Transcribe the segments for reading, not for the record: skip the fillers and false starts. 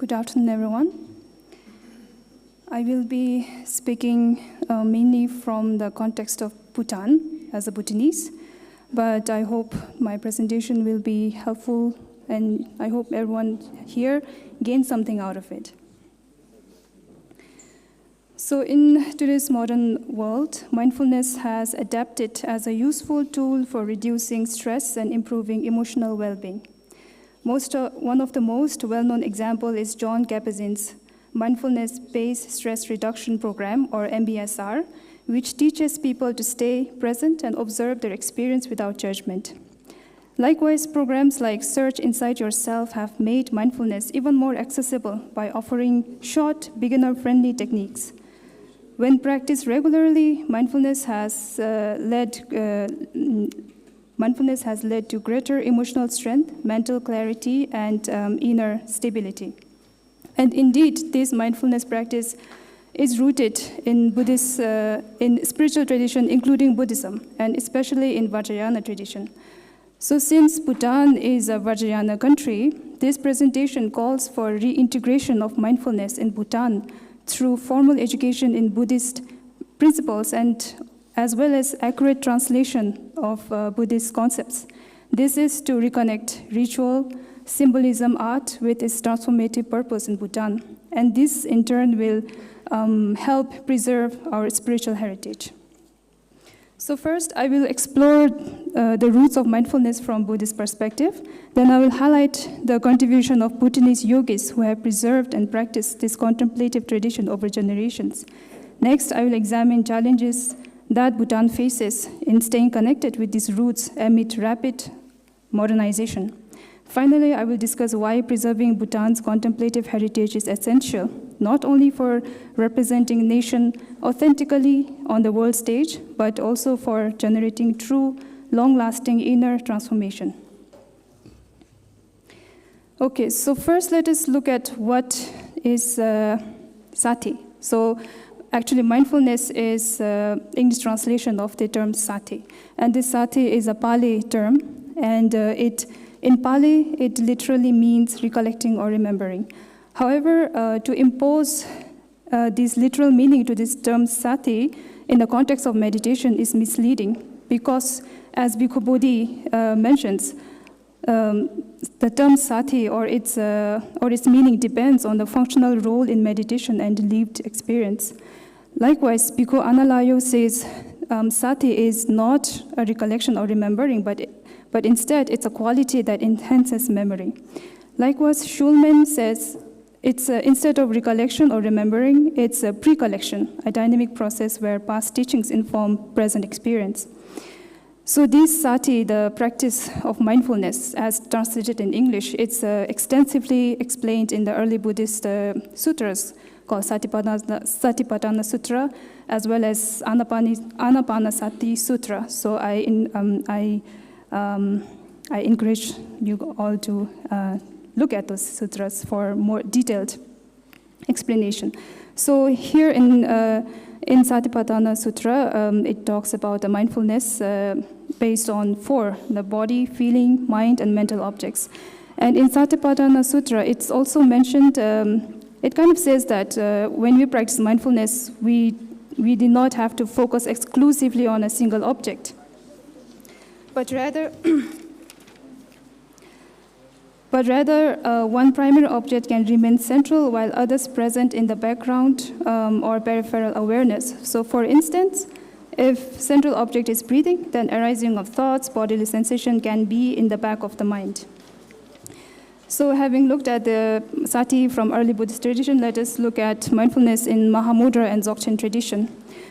Good afternoon, everyone. I will be speaking mainly from the context of Bhutan as a Bhutanese, but I hope my presentation will be helpful and I hope everyone here gains something out of it. So in today's modern world, mindfulness has adapted as a useful tool for reducing stress and improving emotional well-being. One of the most well-known examples is John Kabat-Zinn's Mindfulness-Based Stress Reduction Program, or MBSR, which teaches people to stay present and observe their experience without judgment. Likewise, programs like Search Inside Yourself have made mindfulness even more accessible by offering short, beginner-friendly techniques. When practiced regularly, mindfulness has led to greater emotional strength, mental clarity, and inner stability. And indeed, this mindfulness practice is rooted in in spiritual tradition, including Buddhism, and especially in Vajrayana tradition. So since Bhutan is a Vajrayana country, this presentation calls for reintegration of mindfulness in Bhutan through formal education in Buddhist principles and as well as accurate translation of Buddhist concepts. This is to reconnect ritual, symbolism, art with its transformative purpose in Bhutan. And this, in turn, will help preserve our spiritual heritage. So first, I will explore the roots of mindfulness from Buddhist perspective. Then I will highlight the contribution of Bhutanese yogis who have preserved and practiced this contemplative tradition over generations. Next, I will examine challenges that Bhutan faces in staying connected with these roots amid rapid modernization. Finally, I will discuss why preserving Bhutan's contemplative heritage is essential, not only for representing nation authentically on the world stage, but also for generating true, long-lasting inner transformation. Okay, so first let us look at what is sati. So actually, mindfulness is English translation of the term sati. And this sati is a Pali term, and in Pali, it literally means recollecting or remembering. However, to impose this literal meaning to this term sati in the context of meditation is misleading because, as Bhikkhu Bodhi mentions, the term sati or its meaning depends on the functional role in meditation and lived experience. Likewise, Bhikkhu Analayo says sati is not a recollection or remembering, but instead it's a quality that enhances memory. Likewise, Schulman says it's instead of recollection or remembering, it's a pre-collection, a dynamic process where past teachings inform present experience. So this sati, the practice of mindfulness, as translated in English, it's extensively explained in the early Buddhist sutras called Satipatthana Sutra, as well as Anapanasati Sutra. So I encourage you all to look at those sutras for more detailed explanation. So here in Satipatthana Sutra, it talks about the mindfulness based on four: the body, feeling, mind, and mental objects. And in Satipatthana Sutra, it's also mentioned, it kind of says that when we practice mindfulness, we do not have to focus exclusively on a single object, but rather one primary object can remain central while others present in the background or peripheral awareness. So for instance, if central object is breathing, then arising of thoughts, bodily sensation can be in the back of the mind. So having looked at the sati from early Buddhist tradition, let us look at mindfulness in Mahamudra and Dzogchen tradition.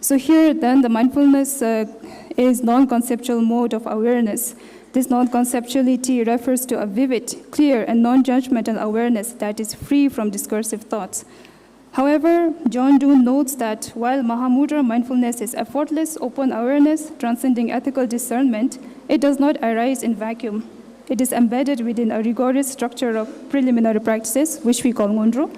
So here then the mindfulness is non-conceptual mode of awareness. This non-conceptuality refers to a vivid, clear, and non-judgmental awareness that is free from discursive thoughts. However, John Doon notes that while Mahamudra mindfulness is effortless, open awareness, transcending ethical discernment, it does not arise in vacuum. It is embedded within a rigorous structure of preliminary practices, which we call ngondro,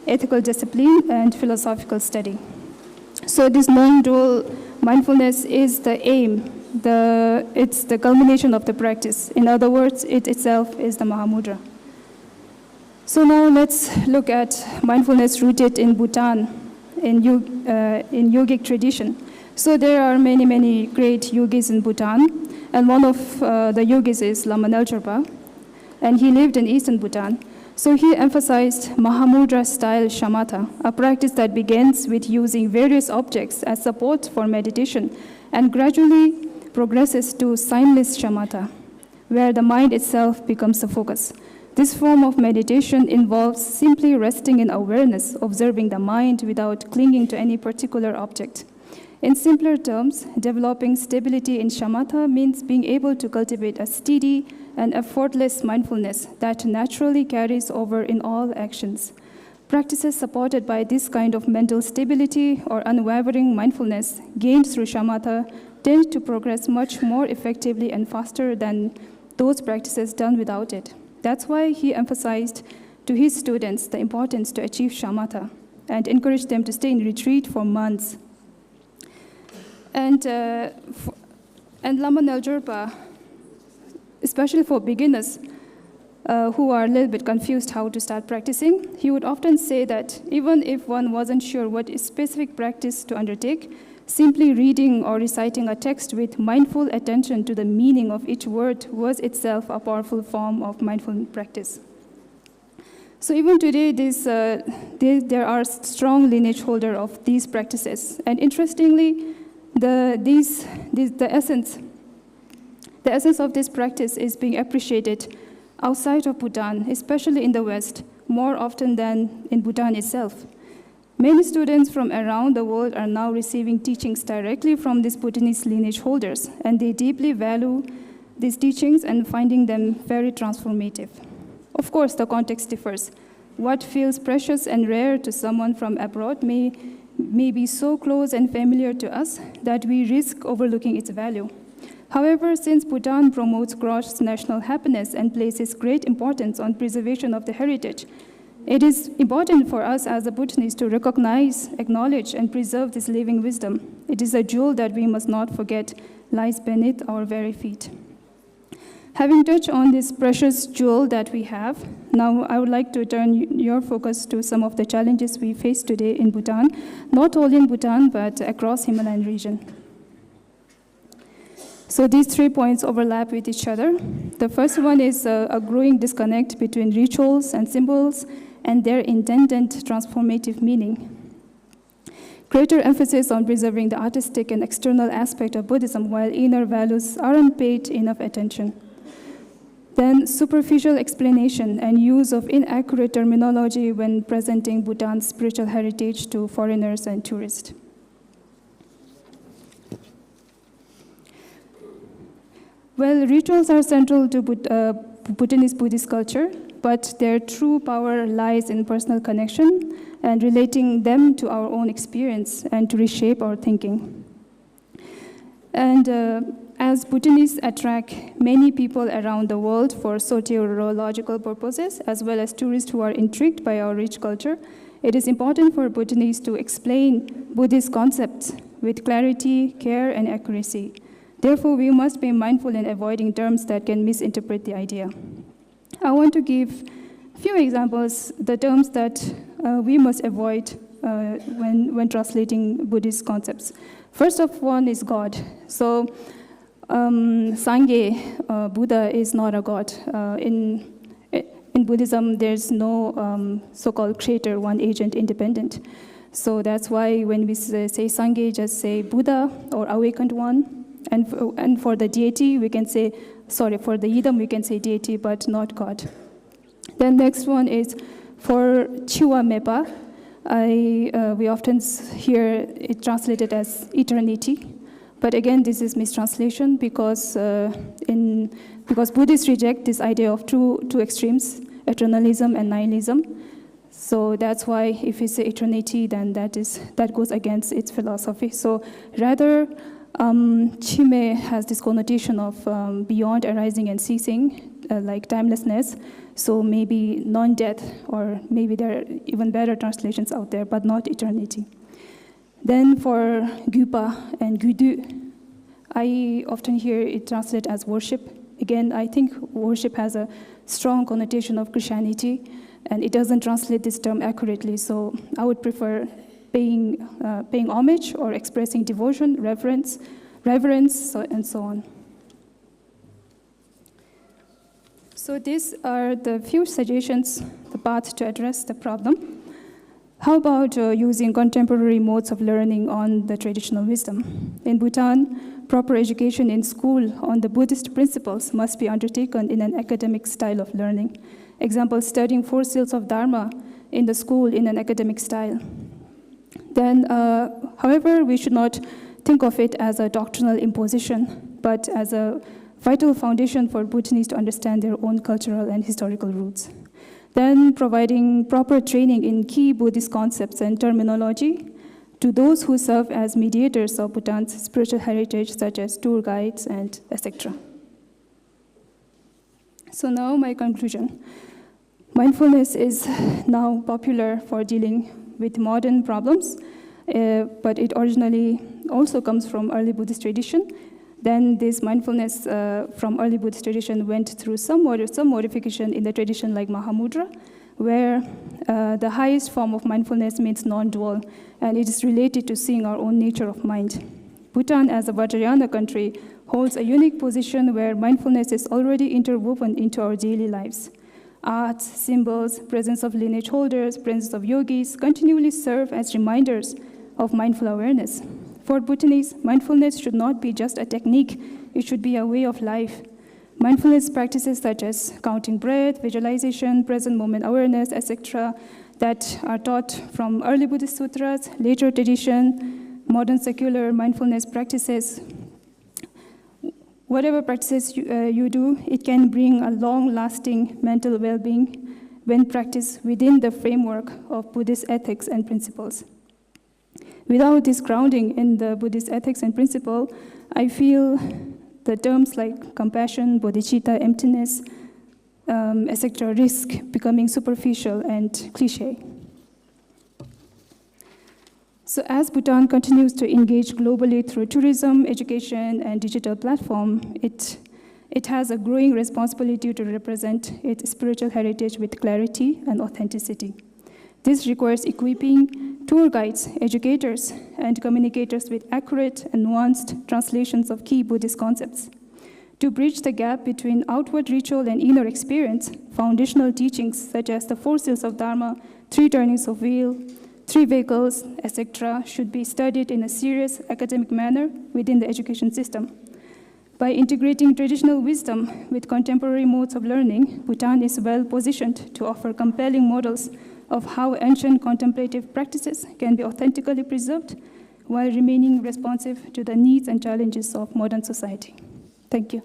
ethical discipline, and philosophical study. So this non-dual mindfulness is the aim. It's the culmination of the practice. In other words, it itself is the Mahamudra. So now let's look at mindfulness rooted in Bhutan, in yogic tradition. So there are many, many great yogis in Bhutan, and one of the yogis is Lama Nelcherpa, and he lived in eastern Bhutan. So he emphasized Mahamudra-style shamatha, a practice that begins with using various objects as support for meditation and gradually progresses to signless shamatha, where the mind itself becomes the focus. This form of meditation involves simply resting in awareness, observing the mind without clinging to any particular object. In simpler terms, developing stability in shamatha means being able to cultivate a steady and effortless mindfulness that naturally carries over in all actions. Practices supported by this kind of mental stability or unwavering mindfulness gained through shamatha tend to progress much more effectively and faster than those practices done without it. That's why he emphasized to his students the importance to achieve shamatha and encouraged them to stay in retreat for months. And Lama Nelcherpa, especially for beginners who are a little bit confused how to start practicing, he would often say that even if one wasn't sure what specific practice to undertake, simply reading or reciting a text with mindful attention to the meaning of each word was itself a powerful form of mindful practice. So even today, there are strong lineage holders of these practices. And interestingly, the essence of this practice is being appreciated outside of Bhutan, especially in the West, more often than in Bhutan itself. Many students from around the world are now receiving teachings directly from these Bhutanese lineage holders, and they deeply value these teachings and finding them very transformative. Of course, the context differs. What feels precious and rare to someone from abroad may be so close and familiar to us that we risk overlooking its value. However, since Bhutan promotes gross national happiness and places great importance on preservation of the heritage, it is important for us as a Bhutanese to recognize, acknowledge, and preserve this living wisdom. It is a jewel that we must not forget lies beneath our very feet. Having touched on this precious jewel that we have, now I would like to turn your focus to some of the challenges we face today in Bhutan, not only in Bhutan, but across Himalayan region. So these 3 points overlap with each other. The first one is a growing disconnect between rituals and symbols and their intended transformative meaning. Greater emphasis on preserving the artistic and external aspect of Buddhism, while inner values aren't paid enough attention. Then superficial explanation and use of inaccurate terminology when presenting Bhutan's spiritual heritage to foreigners and tourists. Well, rituals are central to Bhutanese Buddhist culture, but their true power lies in personal connection and relating them to our own experience and to reshape our thinking. And as Bhutanese attract many people around the world for soteriological purposes, as well as tourists who are intrigued by our rich culture, it is important for Bhutanese to explain Buddhist concepts with clarity, care, and accuracy. Therefore, we must be mindful in avoiding terms that can misinterpret the idea. I want to give a few examples, the terms that we must avoid when translating Buddhist concepts. First of one is God. So, Sangye, Buddha is not a god. In Buddhism, there's no so-called creator, one agent, independent. So that's why when we say Sangye, just say Buddha or awakened one. And for the deity, we can say, for the Yidam, we can say deity, but not God. Then next one is for Chiwa Mepa. We often hear it translated as eternity. But again, this is mistranslation because Buddhists reject this idea of two extremes, eternalism and nihilism. So that's why if we say eternity, then that goes against its philosophy. So rather, Chime has this connotation of beyond arising and ceasing, like timelessness. So maybe non-death, or maybe there are even better translations out there, but not eternity. Then for Gupa and Gudu, I often hear it translated as worship. Again, I think worship has a strong connotation of Christianity. and it doesn't translate this term accurately. So I would prefer paying homage or expressing devotion, reverence, and so on. So these are the few suggestions, the path to address the problem. How about using contemporary modes of learning on the traditional wisdom? In Bhutan, proper education in school on the Buddhist principles must be undertaken in an academic style of learning. Example, studying 4 seals of Dharma in the school in an academic style. Then, however, we should not think of it as a doctrinal imposition, but as a vital foundation for Bhutanese to understand their own cultural and historical roots. Then providing proper training in key Buddhist concepts and terminology to those who serve as mediators of Bhutan's spiritual heritage, such as tour guides and etc. So now my conclusion. Mindfulness is now popular for dealing with modern problems, but it originally also comes from early Buddhist tradition. Then this mindfulness from early Buddhist tradition went through some modification in the tradition like Mahamudra, where the highest form of mindfulness means non-dual, and it is related to seeing our own nature of mind. Bhutan, as a Vajrayana country, holds a unique position where mindfulness is already interwoven into our daily lives. Arts, symbols, presence of lineage holders, presence of yogis continually serve as reminders of mindful awareness. For Bhutanese, mindfulness should not be just a technique, it should be a way of life. Mindfulness practices such as counting breath, visualization, present moment awareness, etc., that are taught from early Buddhist sutras, later tradition, modern secular mindfulness practices. Whatever practices you do, it can bring a long-lasting mental well-being when practiced within the framework of Buddhist ethics and principles. Without this grounding in the Buddhist ethics and principle, I feel the terms like compassion, bodhicitta, emptiness, etc., risk becoming superficial and cliché. So as Bhutan continues to engage globally through tourism, education, and digital platform, it has a growing responsibility to represent its spiritual heritage with clarity and authenticity. This requires equipping tour guides, educators, and communicators with accurate and nuanced translations of key Buddhist concepts. To bridge the gap between outward ritual and inner experience, foundational teachings such as the 4 seals of Dharma, 3 turnings of wheel, 3 vehicles, etc., should be studied in a serious academic manner within the education system. By integrating traditional wisdom with contemporary modes of learning, Bhutan is well positioned to offer compelling models of how ancient contemplative practices can be authentically preserved while remaining responsive to the needs and challenges of modern society. Thank you.